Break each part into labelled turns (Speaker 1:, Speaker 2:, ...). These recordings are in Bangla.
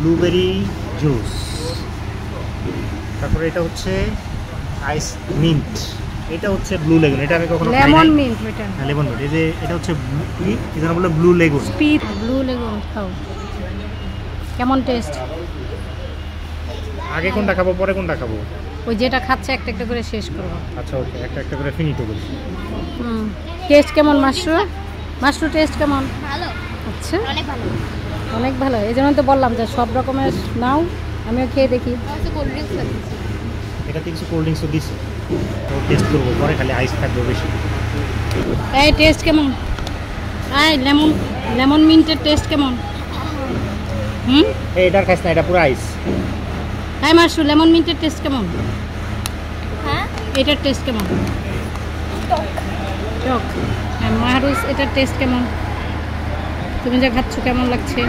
Speaker 1: ব্লুবেরি জুস, তারপরে এটা হচ্ছে আইস মিন্ট, এটা হচ্ছে ব্লু লেগুন, এটা আমি কখনো
Speaker 2: লেমন মিন্ট, এটা
Speaker 1: হ্যাঁ লেমন মিন্ট। এই যে এটা হচ্ছে কি যেন বলে blue lagoon,
Speaker 2: speed blue lagoon. খাও, কেমন টেস্ট?
Speaker 1: আগে কোনটা খাবো পরে কোনটা খাবো?
Speaker 2: ওই যেটা খাচ্ছে একটা একটা করে শেষ করবো।
Speaker 1: আচ্ছা ওকে, একটা একটা করে ফিনিটো করি।
Speaker 2: টেস্ট কেমন মাশরু? মাশরু টেস্ট কেমন?
Speaker 3: ভালো,
Speaker 2: আচ্ছা
Speaker 3: অনেক ভালো।
Speaker 2: অনেক ভালো, এই জন্য তো বললাম যে সব রকমের নাও, আমিও খেয়ে দেখি।
Speaker 3: আমার কোল্ড ড্রিঙ্কস লাগছে।
Speaker 1: এটাতে কিছু কোল্ড ড্রিঙ্কসও দিচ্ছে, তো টেস্ট করবো, পরে খালি আইস থাকবে বেশি।
Speaker 2: এই টেস্ট কেমন? এই লেমন লেমন মিন্টের টেস্ট কেমন?
Speaker 1: এই এটার খাইস না, এটা পুরো আইস।
Speaker 2: হ্যাঁ মাশরু, লেমন মিন্টের টেস্ট কেমন?
Speaker 3: হ্যাঁ,
Speaker 2: এটার টেস্ট কেমন? টক। হ্যাঁ মাহরুজ, এটার টেস্ট কেমন? তুমি যা খাচ্ছ কেমন লাগছে?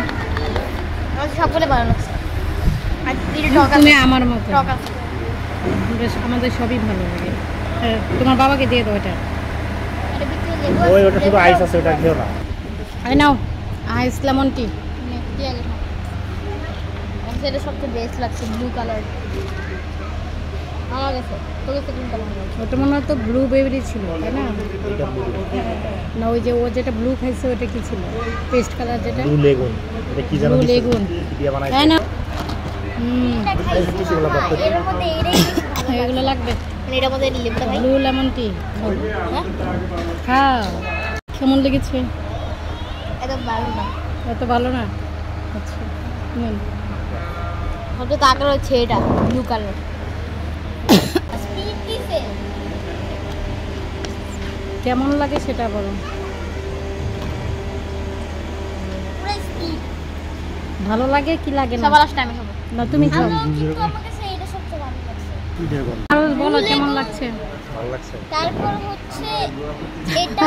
Speaker 3: আমার সবগুলো ভালো লাগছে। আর দিলে টক
Speaker 2: তুমি
Speaker 3: আছে,
Speaker 2: আমার মতো,
Speaker 3: টক আছে।
Speaker 2: আমাদের সবই ভালো লাগে। তোমার বাবাকে দিয়ে দাও এটা।
Speaker 3: এটা ভিতরে লেবু
Speaker 1: ওই
Speaker 3: আছে,
Speaker 1: ওটা শুধু আইস আছে, ওটা খেও না।
Speaker 2: আই নাও আইস লেমন টি।
Speaker 3: দিয়ে গেলাম। আমার এটা সবচেয়ে বেস্ট লাগছে, ব্লু কালার। আমার কাছে তোর কাছে কোনটা ভালো লাগছে?
Speaker 2: ওটা মনে হয় তো ব্লুবেরি ছিল, তাই না?
Speaker 1: এটা ব্লু
Speaker 2: না ওই যে ও যেটা ব্লু খাইছে ওটা কি ছিল? পেস্ট কালার যেটা
Speaker 1: ব্লু লেগুন, এটা কি জানো
Speaker 2: ব্লু লেগুন,
Speaker 1: দিয়ে বানাইছে,
Speaker 2: তাই না?
Speaker 3: এটা খাইছি
Speaker 1: সেগুলো
Speaker 3: না,
Speaker 1: করতে
Speaker 3: এর মধ্যে এটাই বেশি ভালো লাগছে।
Speaker 2: এগুলো লাগবে।
Speaker 3: মানে এটার মধ্যে লেবুটা ভাই।
Speaker 2: ব্লু লেমন টি
Speaker 3: হ্যাঁ,
Speaker 2: খাও, কেমন লেগেছে?
Speaker 3: এটা ভালো না।
Speaker 2: এত ভালো না? আচ্ছা নিন।
Speaker 3: সবচেয়ে তাকার হচ্ছে এটা ব্লু কালার।
Speaker 2: কেমন লাগে সেটা বলো। ভালো লাগে কি লাগে না?
Speaker 3: সবার লাস্ট টাইমে খাবো
Speaker 2: না তুমি খাও।
Speaker 3: কিন্তু আমার কাছে এটা সবচেয়ে ভালো লাগছে।
Speaker 1: কি দিয়ে বল,
Speaker 2: আর বলো কেমন লাগছে?
Speaker 1: ভালো লাগছে।
Speaker 3: তারপর হচ্ছে এটা